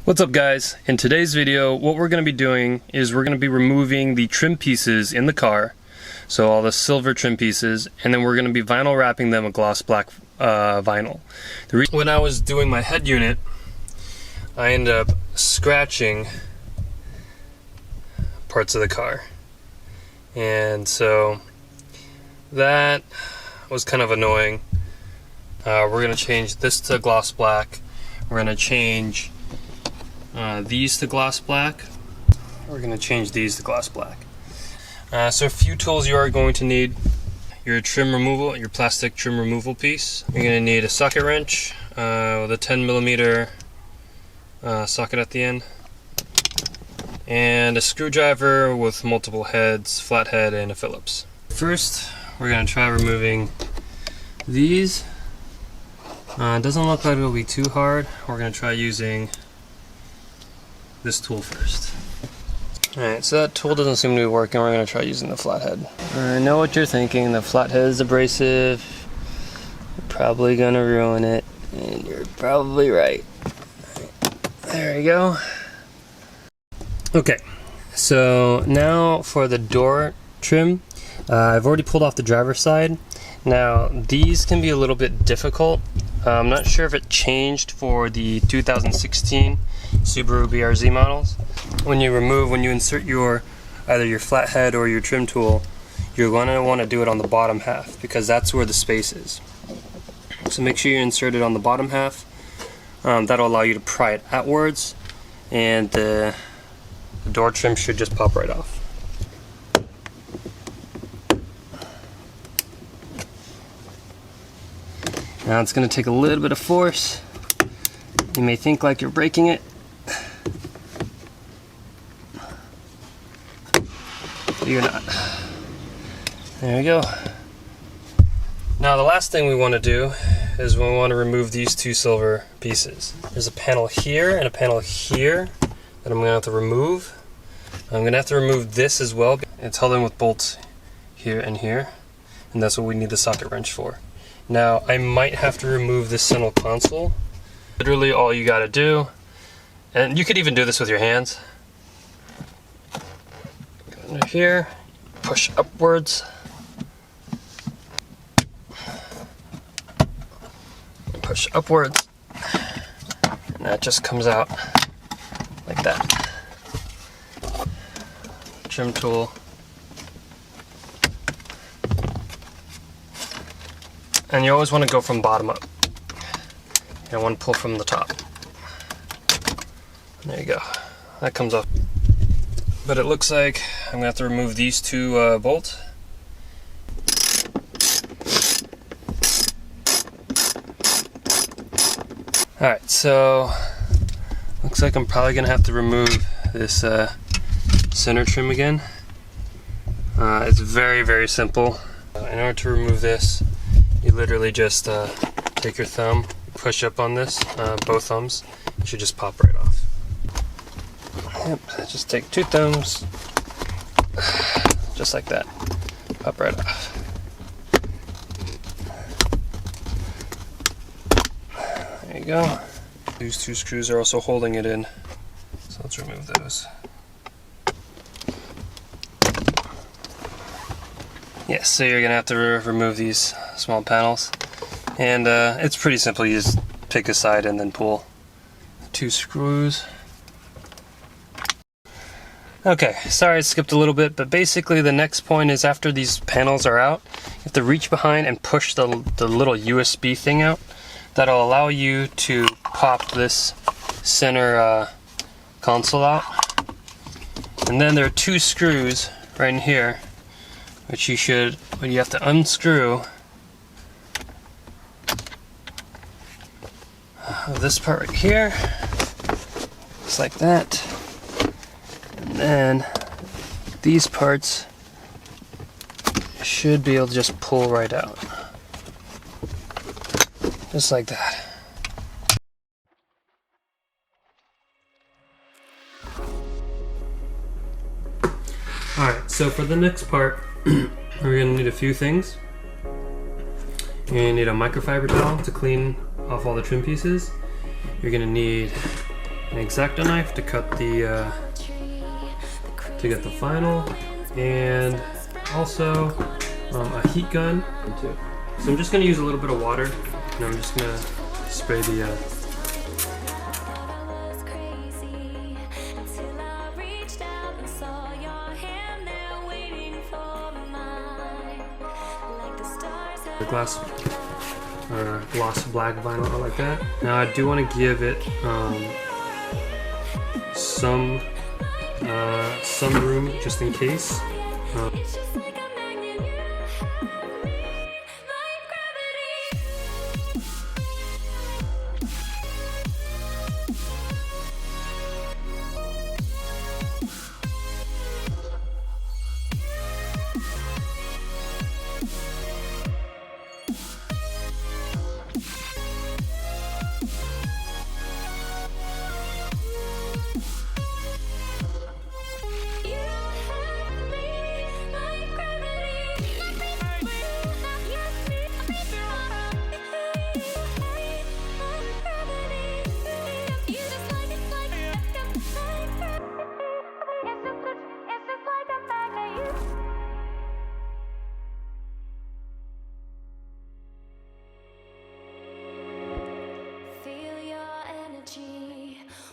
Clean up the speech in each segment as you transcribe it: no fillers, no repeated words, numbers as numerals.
What's up guys? In today's video what we're going to be doing is we're going to be removing the trim pieces in the car, so all the silver trim pieces, and then we're going to be vinyl wrapping them a gloss black vinyl. When I was doing my head unit, I ended up scratching parts of the car, and so that was kind of annoying. We're going to change this to gloss black. We're going to change these to gloss black. We're going to change these to gloss black. So a few tools you are going to need: your trim removal, your plastic trim removal piece. You're going to need a socket wrench with a 10mm socket at the end, and a screwdriver with multiple heads, flathead, and a Phillips. First, we're going to try removing these. It doesn't look like it'll be too hard. We're going to try using this tool first. Alright, so that tool doesn't seem to be working. We're going to try using the flathead. I know what you're thinking. The flathead is abrasive. You're probably going to ruin it. And you're probably right. There we go. Okay, so now for the door trim. I've already pulled off the driver's side. Now, these can be a little bit difficult. I'm not sure if it changed for the 2016 Subaru BRZ models. When you insert either your flathead or your trim tool, you're going to want to do it on the bottom half because that's where the space is. So make sure you insert it on the bottom half. That'll allow you to pry it outwards, and the door trim should just pop right off. Now it's going to take a little bit of force. You may think like you're breaking it. But you're not. There we go. Now the last thing we want to do is we want to remove these two silver pieces. There's a panel here and a panel here that I'm going to have to remove. I'm going to have to remove this as well. It's held in with bolts here and here, and that's what we need the socket wrench for. Now, I might have to remove this center console. Literally all you gotta do, and you could even do this with your hands. Go under here, push upwards, and push upwards, and that just comes out like that. Trim tool. And you always want to go from bottom up. You don't want to pull from the top. There you go. That comes up. But it looks like I'm going to have to remove these two bolts. Alright, so looks like I'm probably going to have to remove this center trim again. It's very, very simple. In order to remove this, you literally just take your thumb, push up on this, both thumbs, it should just pop right off. Yep, just take two thumbs, just like that, pop right off. There you go. These two screws are also holding it in, so let's remove those. Yes, so you're going to have to remove these small panels, and it's pretty simple. You just pick a side and then pull two screws. Okay, sorry I skipped a little bit, but basically the next point is after these panels are out, you have to reach behind and push the little USB thing out. That'll allow you to pop this center console out. And then there are two screws right in here, which you have to unscrew this part right here, just like that, and then these parts should be able to just pull right out, just like that. Alright, so for the next part, we're going to need a few things. You're going to need a microfiber towel to clean off all the trim pieces. You're going to need an X-Acto knife to cut the to get the final, and also a heat gun. So I'm just going to use a little bit of water, and I'm just going to spray the glass or gloss black vinyl. I like that. Now I do want to give it some room just in case.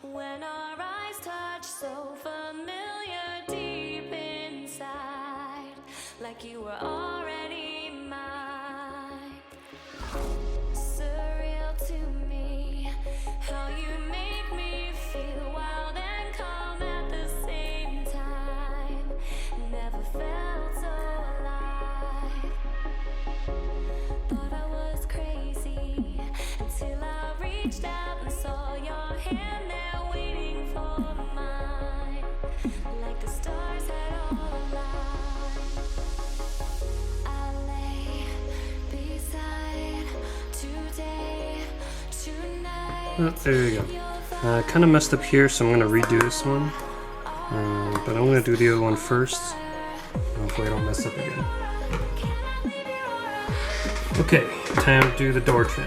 When our eyes touch, so familiar deep inside, like you were already mine. Surreal to me, how you make me feel wild and calm at the same time. Never felt so alive. Thought I was crazy until I reached out and saw your hand there. Oh, there we go. Kind of messed up here, so I'm going to redo this one. But I'm going to do the other one first. Hopefully I don't mess up again. Okay, time to do the door trim.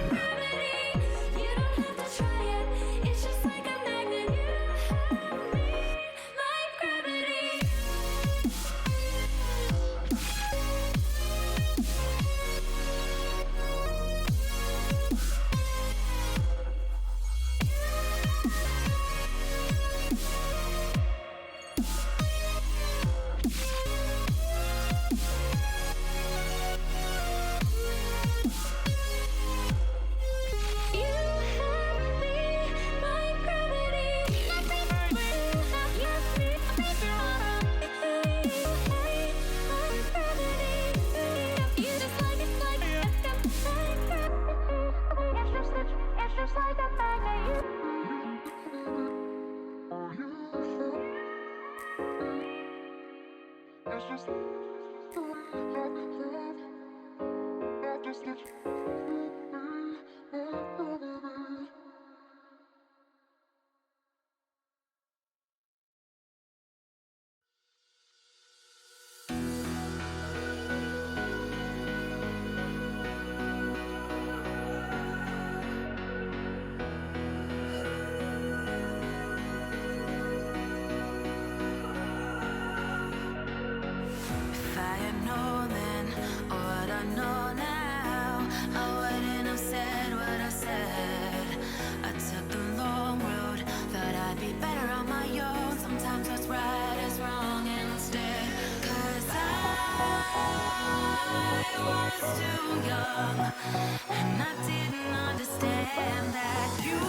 And I didn't understand that you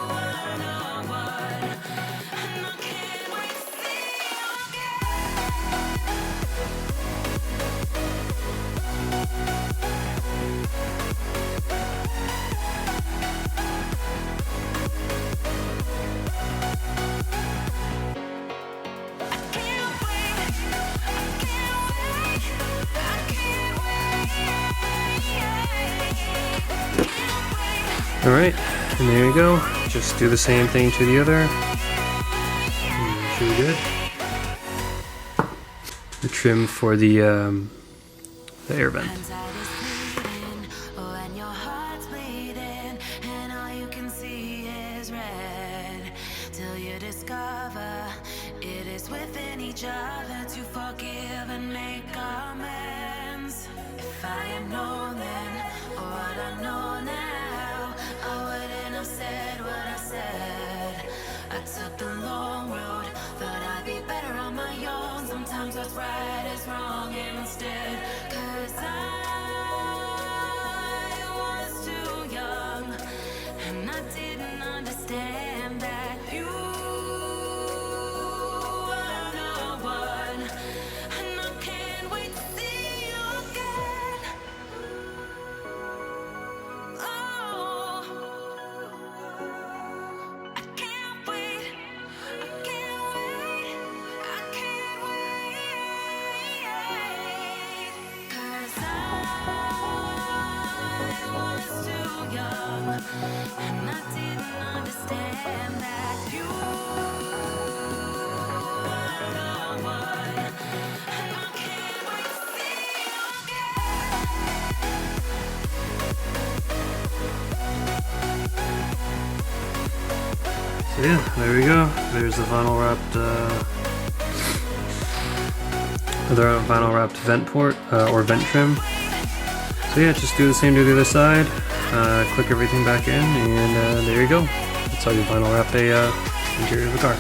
were the one, and I can't wait to see you Alright, and there you go. Just do the same thing to the other. Should be good. The trim for the air vent. when your heart's bleeding and all you can see is is red till you discover it is within each other to forgive and make amends. If I had known then, or what I know now, I wouldn't have said what I said. I took the long road, thought I'd be better on my own. Sometimes what's right is wrong instead. 'Cause I was too young, and I didn't understand that you were the one. And I can't wait to see you again. Oh, I can't wait. I can't wait. I can't wait. 'Cause I was too young, and I didn't understand that you were the one. And I can't wait to see you So yeah, there we go. There's the vinyl wrapped vent port or vent trim. So yeah, just do the same to the other side. Click everything back in, and there you go. That's how you vinyl wrap a interior of a car.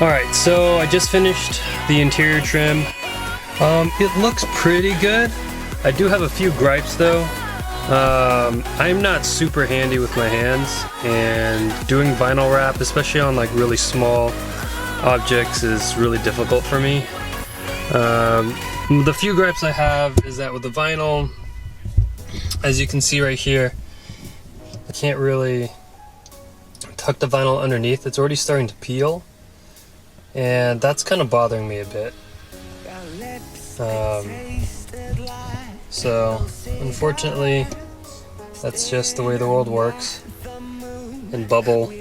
Alright, so I just finished the interior trim. It looks pretty good. I do have a few gripes though. I'm not super handy with my hands, and doing vinyl wrap, especially on like really small objects, is really difficult for me. The few gripes I have is that with the vinyl, as you can see right here, I can't really tuck the vinyl underneath. It's already starting to peel, and that's kind of bothering me a bit. So unfortunately, that's just the way the world works. And bubble.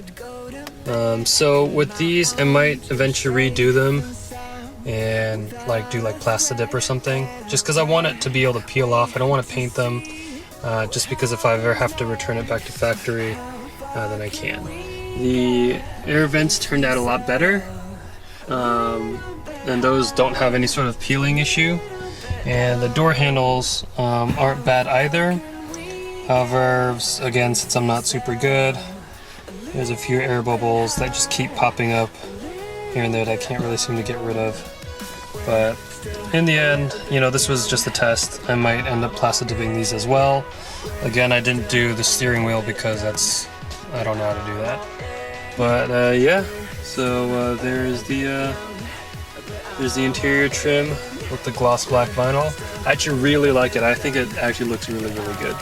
So with these, I might eventually redo them and like do like Plastidip or something, just because I want it to be able to peel off. I don't want to paint them, just because if I ever have to return it back to factory, then I can. The air vents turned out a lot better, and those don't have any sort of peeling issue. And the door handles aren't bad either. However, again, since I'm not super good, there's a few air bubbles that just keep popping up here and there that I can't really seem to get rid of. But in the end, you know, this was just a test. I might end up Plastidiping these as well. Again, I didn't do the steering wheel because I don't know how to do that. But yeah, so there's the interior trim with the gloss black vinyl. I actually really like it. I think it actually looks really, really good.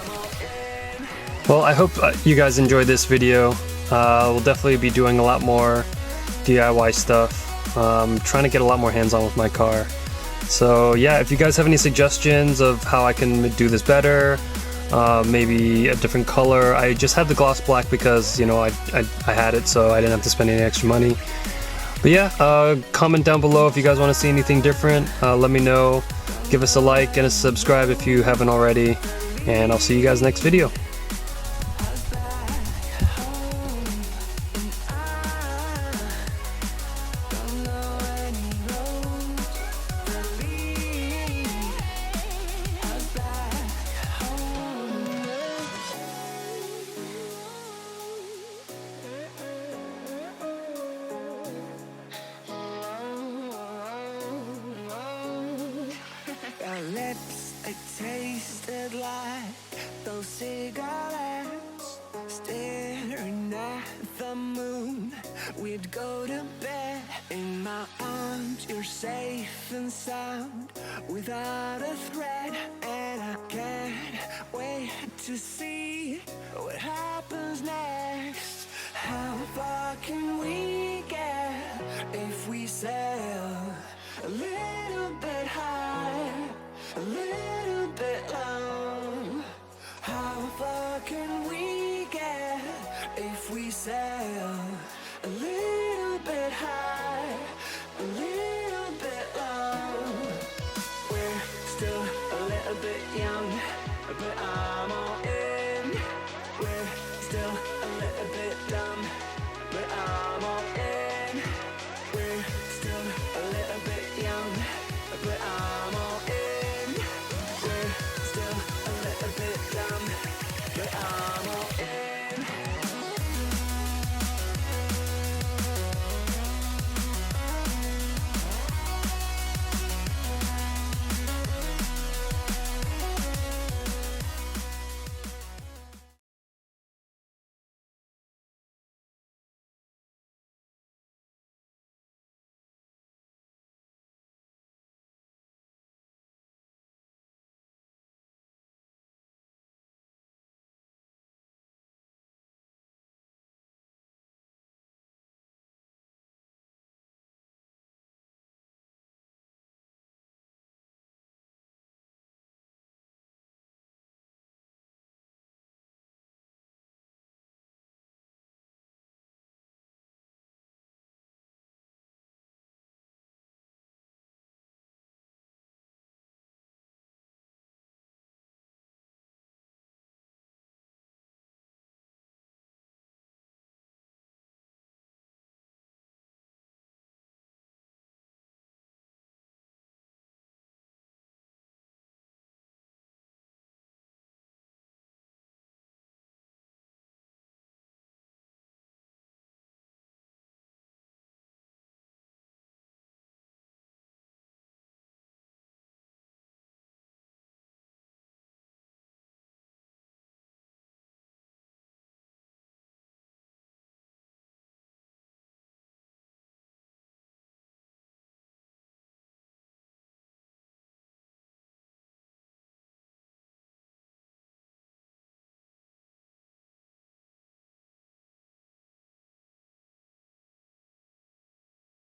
Well, I hope you guys enjoyed this video. We'll definitely be doing a lot more DIY stuff. Trying to get a lot more hands-on with my car. So yeah, if you guys have any suggestions of how I can do this better, maybe a different color. I just had the gloss black because, you know, I had it, so I didn't have to spend any extra money. But yeah, comment down below if you guys want to see anything different. Let me know. Give us a like and a subscribe if you haven't already. And I'll see you guys next video. Our lips, they tasted like those cigarettes. Staring at the moon, we'd go to bed. In my arms, you're safe and sound, without a threat. And I can't wait to see what happens next. How far can we get if we sail a little bit high, a little bit long? How far can we get if we sail?